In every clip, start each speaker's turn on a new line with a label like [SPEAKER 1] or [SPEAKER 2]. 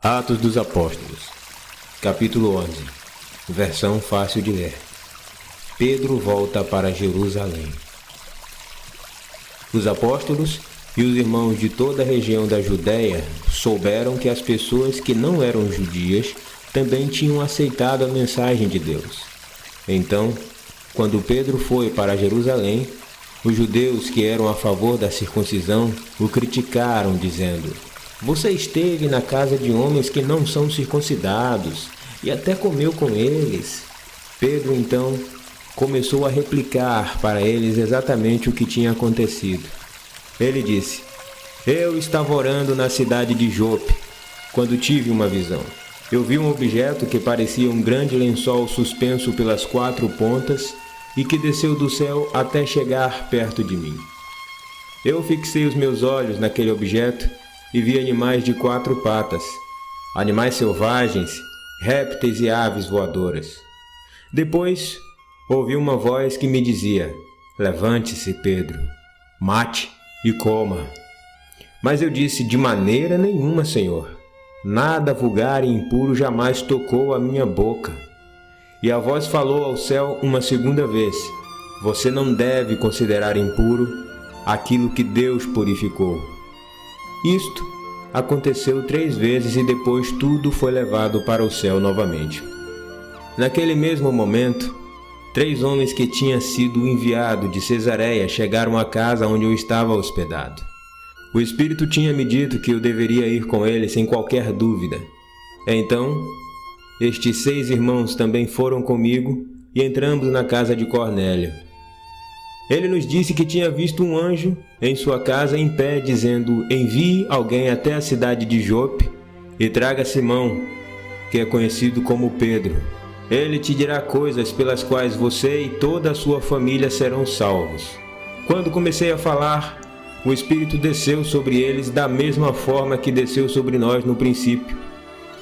[SPEAKER 1] Atos dos Apóstolos, capítulo 11, versão fácil de ler. Pedro volta para Jerusalém. Os apóstolos e os irmãos de toda a região da Judéia souberam que as pessoas que não eram judias também tinham aceitado a mensagem de Deus. Então, quando Pedro foi para Jerusalém, os judeus que eram a favor da circuncisão o criticaram, dizendo: "Você esteve na casa de homens que não são circuncidados e até comeu com eles." Pedro, então, começou a replicar para eles exatamente o que tinha acontecido. Ele disse: "Eu estava orando na cidade de Jope, quando tive uma visão. Eu vi um objeto que parecia um grande lençol suspenso pelas 4 pontas e que desceu do céu até chegar perto de mim. Eu fixei os meus olhos naquele objeto e vi animais de 4 patas, animais selvagens, répteis e aves voadoras. Depois, ouvi uma voz que me dizia: 'Levante-se, Pedro, mate e coma.' Mas eu disse: 'De maneira nenhuma, Senhor. Nada vulgar e impuro jamais tocou a minha boca.' E a voz falou ao céu uma segunda vez: 'Você não deve considerar impuro aquilo que Deus purificou.' Isto aconteceu 3 vezes e depois tudo foi levado para o céu novamente. Naquele mesmo momento, 3 homens que tinham sido enviados de Cesareia chegaram à casa onde eu estava hospedado. O Espírito tinha me dito que eu deveria ir com eles sem qualquer dúvida. Então, estes 6 irmãos também foram comigo e entramos na casa de Cornélio. Ele nos disse que tinha visto um anjo em sua casa em pé, dizendo: 'Envie alguém até a cidade de Jope e traga Simão, que é conhecido como Pedro. Ele te dirá coisas pelas quais você e toda a sua família serão salvos.' Quando comecei a falar, o Espírito desceu sobre eles da mesma forma que desceu sobre nós no princípio.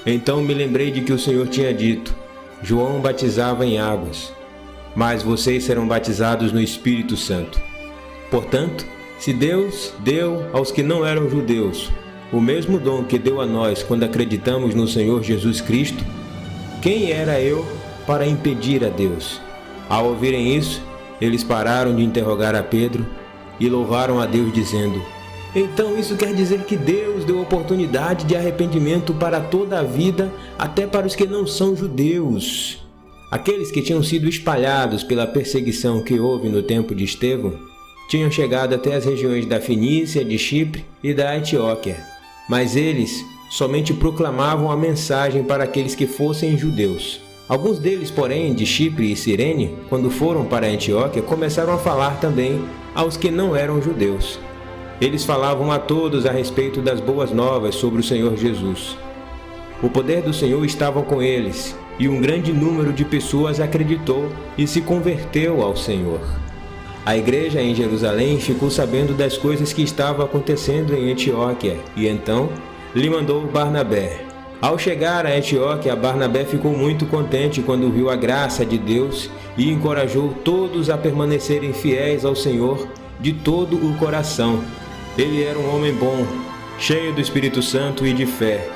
[SPEAKER 1] Então me lembrei de que o Senhor tinha dito: 'João batizava em águas, mas vocês serão batizados no Espírito Santo.' Portanto, se Deus deu aos que não eram judeus o mesmo dom que deu a nós quando acreditamos no Senhor Jesus Cristo, quem era eu para impedir a Deus?" Ao ouvirem isso, eles pararam de interrogar a Pedro e louvaram a Deus, dizendo: "Então isso quer dizer que Deus deu oportunidade de arrependimento para toda a vida, até para os que não são judeus." Aqueles que tinham sido espalhados pela perseguição que houve no tempo de Estevão tinham chegado até as regiões da Fenícia, de Chipre e da Antioquia, mas eles somente proclamavam a mensagem para aqueles que fossem judeus. Alguns deles, porém, de Chipre e Cirene, quando foram para Antioquia, começaram a falar também aos que não eram judeus. Eles falavam a todos a respeito das boas novas sobre o Senhor Jesus. O poder do Senhor estava com eles, e um grande número de pessoas acreditou e se converteu ao Senhor. A igreja em Jerusalém ficou sabendo das coisas que estavam acontecendo em Antioquia, e então lhe mandou Barnabé. Ao chegar a Antioquia, Barnabé ficou muito contente quando viu a graça de Deus e encorajou todos a permanecerem fiéis ao Senhor de todo o coração. Ele era um homem bom, cheio do Espírito Santo e de fé,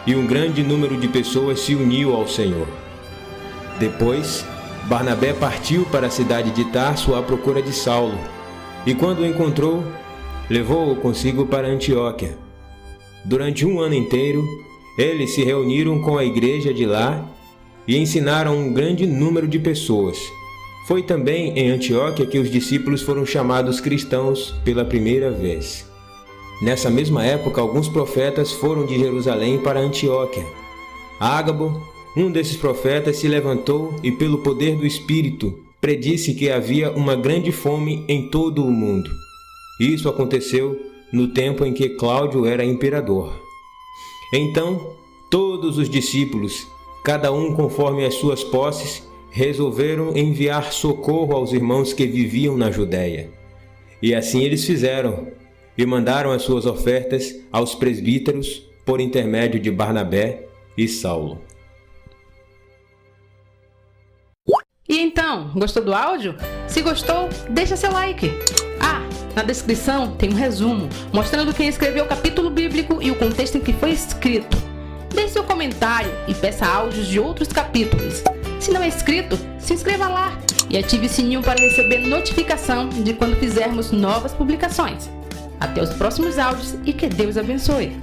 [SPEAKER 1] e um grande número de pessoas se uniu ao Senhor. Depois, Barnabé partiu para a cidade de Tarso à procura de Saulo, e quando o encontrou, levou-o consigo para Antioquia. Durante 1 ano inteiro, eles se reuniram com a igreja de lá e ensinaram um grande número de pessoas. Foi também em Antioquia que os discípulos foram chamados cristãos pela primeira vez. Nessa mesma época, alguns profetas foram de Jerusalém para Antioquia. Ágabo, um desses profetas, se levantou e, pelo poder do Espírito, predisse que havia uma grande fome em todo o mundo. Isso aconteceu no tempo em que Cláudio era imperador. Então, todos os discípulos, cada um conforme as suas posses, resolveram enviar socorro aos irmãos que viviam na Judéia. E assim eles fizeram, e mandaram as suas ofertas aos presbíteros por intermédio de Barnabé e Saulo.
[SPEAKER 2] E então, gostou do áudio? Se gostou, deixa seu like. Na descrição tem um resumo mostrando quem escreveu o capítulo bíblico e o contexto em que foi escrito. Deixe seu comentário e peça áudios de outros capítulos. Se não é inscrito, se inscreva lá e ative o sininho para receber notificação de quando fizermos novas publicações. Até os próximos áudios e que Deus abençoe!